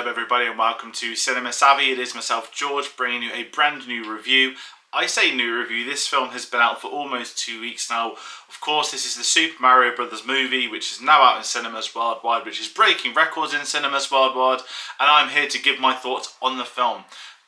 up everybody and welcome to Cinema Savvy. It is myself George bringing you a brand new review. I say new review, this film has been out for almost 2 weeks now. Of course this is the Super Mario Brothers movie, which is now out in cinemas worldwide, which is breaking records in cinemas worldwide, and I'm here to give my thoughts on the film.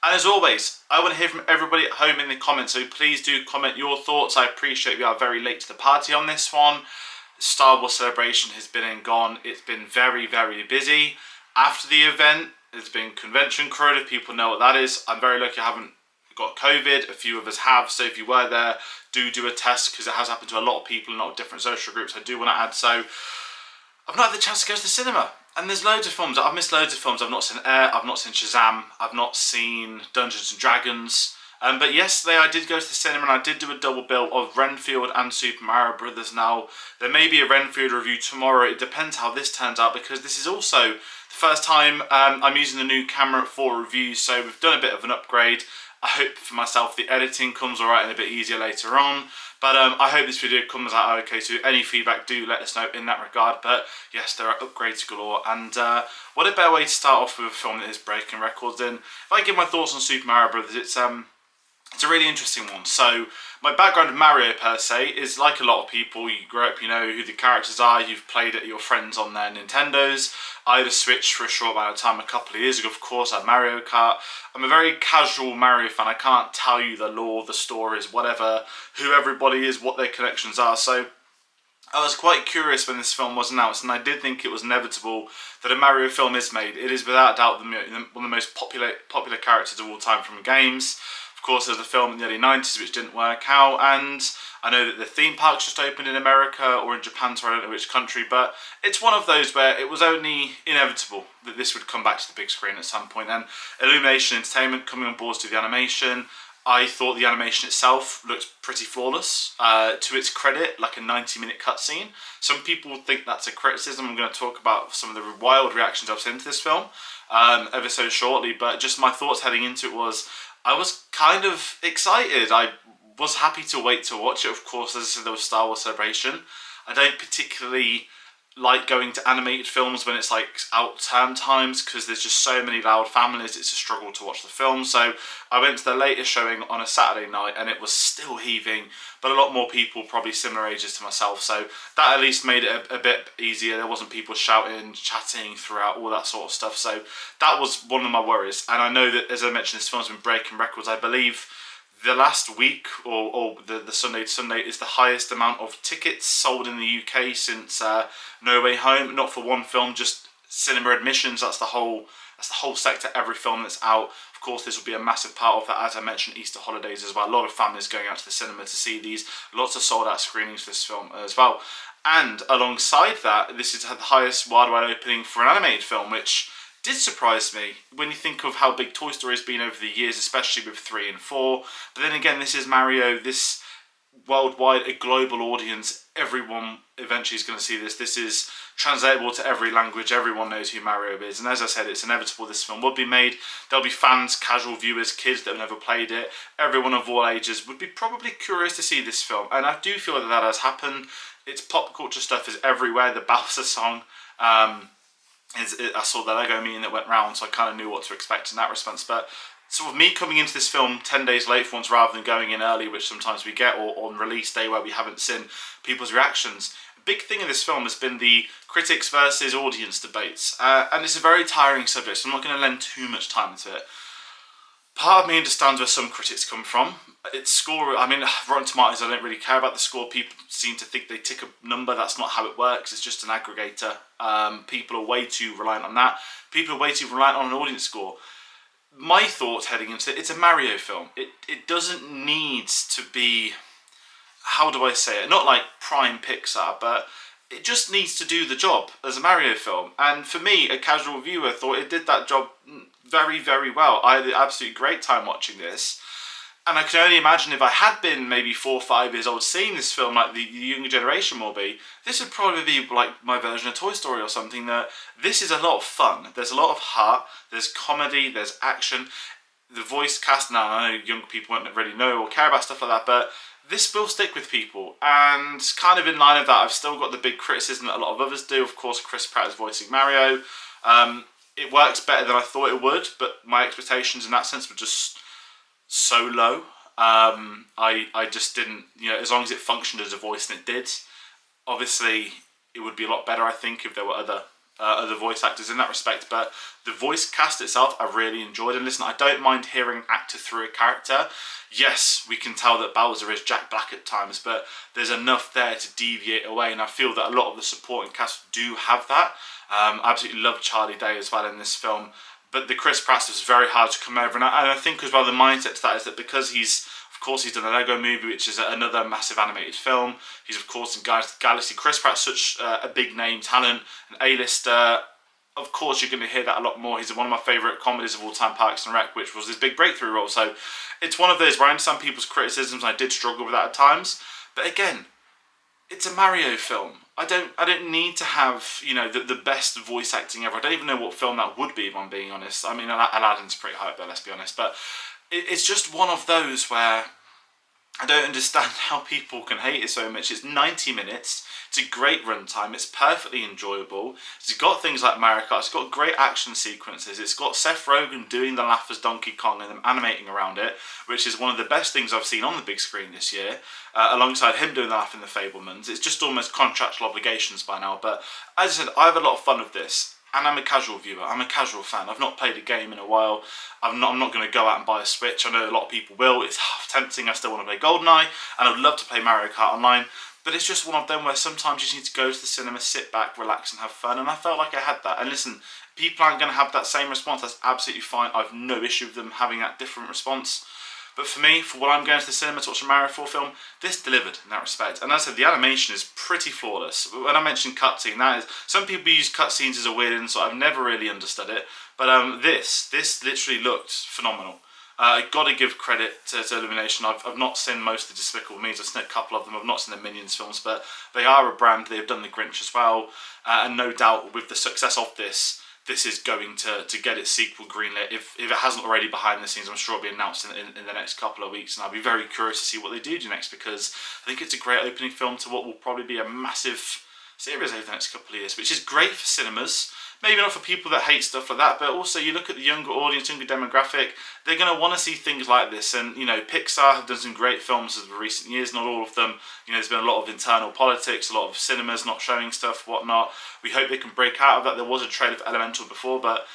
And as always, I want to hear from everybody at home in the comments, so please do comment your thoughts. I appreciate we are very late to the party on this one. Star Wars Celebration has been and gone. It's been very, very busy. After the event, there's been convention crowd, if people know what that is. I'm very lucky I haven't got COVID. A few of us have, so if you were there, do a test, because it has happened to a lot of people in a lot of different social groups. I do want to add, so I've not had the chance to go to the cinema. And there's loads of films. I've missed loads of films. I've not seen Air, I've not seen Shazam, I've not seen Dungeons and Dragons. But yesterday I did go to the cinema and I did do a double bill of Renfield and Super Mario Brothers. Now, there may be a Renfield review tomorrow. It depends how this turns out, because this is also the first time I'm using the new camera for reviews, so we've done a bit of an upgrade. I hope for myself the editing comes alright and a bit easier later on. But I hope this video comes out okay, so any feedback, do let us know in that regard. But yes, there are upgrades galore, and what a better way to start off with a film that is breaking records. And if I give my thoughts on Super Mario Brothers, it's a really interesting one. So my background of Mario per se is like a lot of people. You grow up, you know who the characters are, you've played at your friends on their Nintendos. I had a Switch for a short amount of time a couple of years ago, of course. I had Mario Kart. I'm a very casual Mario fan. I can't tell you the lore, the stories, whatever, who everybody is, what their connections are. So I was quite curious when this film was announced, and I did think it was inevitable that a Mario film is made. It is without doubt one of the most popular characters of all time from games. Of course, there's a film in the early 90s which didn't work out, and I know that the theme park's just opened in America or in Japan, so I don't know which country, but it's one of those where it was only inevitable that this would come back to the big screen at some point. And Illumination Entertainment coming on board to the animation, I thought the animation itself looked pretty flawless. To its credit, like a 90-minute cutscene. Some people think that's a criticism. I'm going to talk about some of the wild reactions I've seen to this film ever so shortly, but just my thoughts heading into it was, I was kind of excited. I was happy to wait to watch it. Of course, as I said, there was Star Wars Celebration. I don't particularly like going to animated films when it's like out term times, because there's just so many loud families. It's a struggle to watch the film. So I went to the latest showing on a Saturday night and it was still heaving, but a lot more people, probably similar ages to myself. So that at least made it a bit easier. There wasn't people shouting, chatting throughout, all that sort of stuff. So that was one of my worries. And I know that, as I mentioned, this film's been breaking records. I believe the last week, or the Sunday to Sunday, is the highest amount of tickets sold in the UK since No Way Home. Not for one film, just cinema admissions. That's the whole sector. Every film that's out. Of course, this will be a massive part of that. As I mentioned, Easter holidays as well. A lot of families going out to the cinema to see these. Lots of sold out screenings for this film as well. And alongside that, this is the highest worldwide opening for an animated film, which did surprise me when you think of how big Toy Story has been over the years, especially with 3 and 4. But then again, this is Mario, this worldwide, a global audience. Everyone eventually is going to see this. This is translatable to every language. Everyone knows who Mario is. And as I said, it's inevitable this film will be made. There'll be fans, casual viewers, kids that have never played it. Everyone of all ages would be probably curious to see this film. And I do feel that that has happened. Its pop culture stuff is everywhere. The Bowser song, I saw the Lego meeting that went round, so I kind of knew what to expect in that response. But sort of me coming into this film 10 days late for once, rather than going in early, which sometimes we get, or on release day where we haven't seen people's reactions. A big thing in this film has been the critics versus audience debates, and it's a very tiring subject, so I'm not going to lend too much time into it. Part of me understands where some critics come from. Its score, I mean, Rotten Tomatoes, I don't really care about the score. People seem to think they tick a number. That's not how it works. It's just an aggregator. People are way too reliant on that. People are way too reliant on an audience score. My thoughts heading into it, it's a Mario film. It doesn't need to be, how do I say it? Not like prime Pixar, but it just needs to do the job as a Mario film. And for me, a casual viewer, thought it did that job very, very well. I had an absolutely great time watching this. And I can only imagine if I had been maybe 4 or 5 years old seeing this film, like the younger generation will be, this would probably be like my version of Toy Story or something. That this is a lot of fun. There's a lot of heart. There's comedy. There's action. The voice cast, now I know young people won't really know or care about stuff like that, but this will stick with people. And kind of in line of that, I've still got the big criticism that a lot of others do. Of course, Chris Pratt is voicing Mario. it works better than I thought it would, but my expectations in that sense were just so low. I just didn't, as long as it functioned as a voice, and it did. Obviously, it would be a lot better, I think, if there were other voice actors in that respect. But the voice cast itself, I really enjoyed. And listen, I don't mind hearing an actor through a character. Yes, we can tell that Bowser is Jack Black at times, but there's enough there to deviate away, and I feel that a lot of the supporting cast do have that. I absolutely love Charlie Day as well in this film, but the Chris Pratt was very hard to come over, and I think as well the mindset to that is that because he's done a Lego Movie, which is another massive animated film. He's of course in Guardians of the Galaxy. Chris Pratt's such a big name talent, an A-lister. Of course, you're going to hear that a lot more. He's one of my favourite comedies of all time, Parks and Rec, which was his big breakthrough role. So it's one of those where I understand people's criticisms, and I did struggle with that at times. But again, it's a Mario film. I don't need to have the best voice acting ever. I don't even know what film that would be, if I'm being honest. I mean, Aladdin's pretty high up there, let's be honest. But it's just one of those where I don't understand how people can hate it so much. It's 90 minutes. It's a great runtime. It's perfectly enjoyable. It's got things like Mario Kart. It's got great action sequences. It's got Seth Rogen doing the laugh as Donkey Kong and them animating around it, which is one of the best things I've seen on the big screen this year, alongside him doing the laugh in The Fabelmans. It's just almost contractual obligations by now. But as I said, I have a lot of fun with this. And I'm a casual viewer. I'm a casual fan. I've not played a game in a while. I'm not going to go out and buy a Switch. I know a lot of people will. It's half tempting. I still want to play GoldenEye, and I'd love to play Mario Kart Online. But it's just one of them where sometimes you just need to go to the cinema, sit back, relax, and have fun. And I felt like I had that. And listen, people aren't going to have that same response. That's absolutely fine. I've no issue with them having that different response. But for me, for what I'm going to the cinema to watch a Mario 4 film, this delivered in that respect. And as I said, the animation is pretty flawless. When I mentioned cutscene, that is, some people use cutscenes as a weird insult. I've never really understood it. But this literally looked phenomenal. I got to give credit to Illumination. I've not seen most of the Despicable Me's. I've seen a couple of them. I've not seen the Minions films, but they are a brand. They've done The Grinch as well. And no doubt with the success of this is going to get its sequel greenlit. If it hasn't already behind the scenes, I'm sure it'll be announced in the next couple of weeks, and I'll be very curious to see what they do next, because I think it's a great opening film to what will probably be a massive series over the next couple of years, which is great for cinemas. Maybe not for people that hate stuff like that, but also you look at the younger audience, younger demographic, they're going to want to see things like this. And, Pixar have done some great films over recent years, not all of them. There's been a lot of internal politics, a lot of cinemas not showing stuff, whatnot. We hope they can break out of that. There was a trailer for Elemental before, but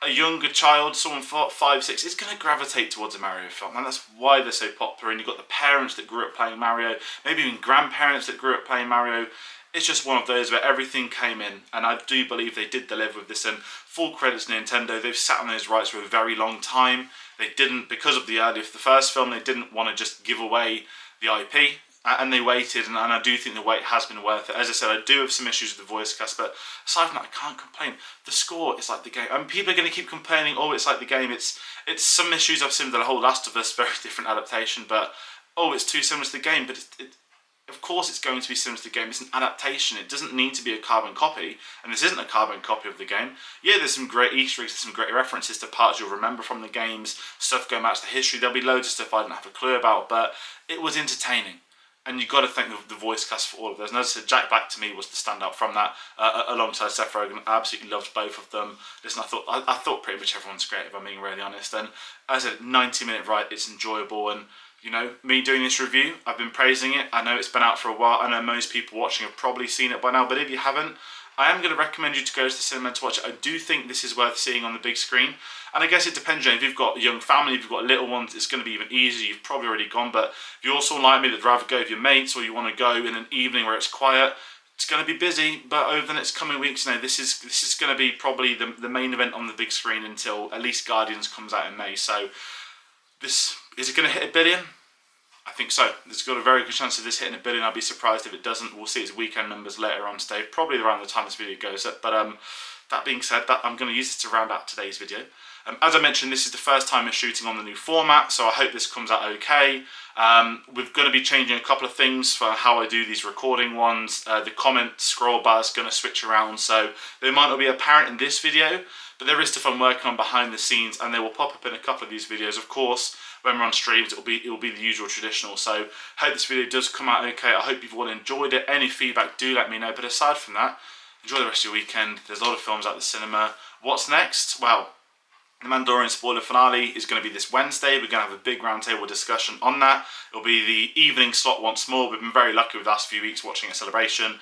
a younger child, someone 5, 6, is going to gravitate towards a Mario film, and that's why they're so popular. And you've got the parents that grew up playing Mario, maybe even grandparents that grew up playing Mario. It's just one of those where everything came in, and I do believe they did deliver with this, and full credits to Nintendo. They've sat on those rights for a very long time. They didn't, because of the first film, they didn't want to just give away the IP, and they waited, and I do think the wait has been worth it. As I said, I do have some issues with the voice cast, but aside from that, I can't complain. The score is like the game. I mean, people are going to keep complaining, oh, it's like the game. It's some issues I've seen with the whole Last of Us, very different adaptation, but, oh, it's too similar to the game, but of course it's going to be similar to the game. It's an adaptation. It doesn't need to be a carbon copy, and this isn't a carbon copy of the game. Yeah, there's some great Easter eggs, there's some great references to parts you'll remember from the games, stuff going back to the history. There'll be loads of stuff I didn't have a clue about, but it was entertaining. And you've got to thank the voice cast for all of those. And as I said, Jack Black to me was the standout from that, alongside Seth Rogen. I absolutely loved both of them. Listen, I thought pretty much everyone's great, if I'm being really honest. And as I said, 90-minute ride, it's enjoyable. And me doing this review, I've been praising it. I know it's been out for a while. I know most people watching have probably seen it by now. But if you haven't, I am going to recommend you to go to the cinema to watch it. I do think this is worth seeing on the big screen. And I guess it depends, if you've got a young family, if you've got little ones, it's going to be even easier. You've probably already gone. But if you're also like me that'd rather go with your mates, or you want to go in an evening where it's quiet, it's going to be busy. But over the next coming weeks, this is going to be probably the main event on the big screen until at least Guardians comes out in May. So is it going to hit $1 billion? I think so. There's got a very good chance of this hitting $1 billion. I'll be surprised if it doesn't. We'll see its weekend numbers later on today, probably around the time this video goes up. But that being said, I'm going to use this to round out today's video. As I mentioned, this is the first time we're shooting on the new format, so I hope this comes out okay. We're going to be changing a couple of things for how I do these recording ones. The comment scroll bar is going to switch around, so they might not be apparent in this video, but there is stuff I'm working on behind the scenes, and they will pop up in a couple of these videos. Of course, when we're on streams, it'll be the usual traditional. So I hope this video does come out okay. I hope you've all enjoyed it. Any feedback, do let me know. But aside from that, enjoy the rest of your weekend. There's a lot of films at the cinema. What's next? Well, the Mandalorian spoiler finale is going to be this Wednesday. We're going to have a big roundtable discussion on that. It'll be the evening slot once more. We've been very lucky with the last few weeks watching a Celebration.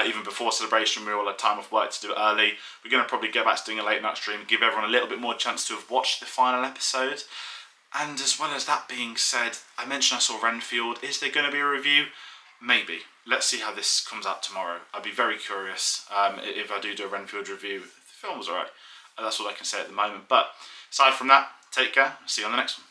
Even before Celebration, we all had time off work to do it early. We're going to probably get back to doing a late night stream, give everyone a little bit more chance to have watched the final episode. And as well as that being said, I mentioned I saw Renfield. Is there going to be a review? Maybe. Let's see how this comes out tomorrow. I'd be very curious if I do a Renfield review. The film was alright. That's all I can say at the moment. But aside from that, take care. See you on the next one.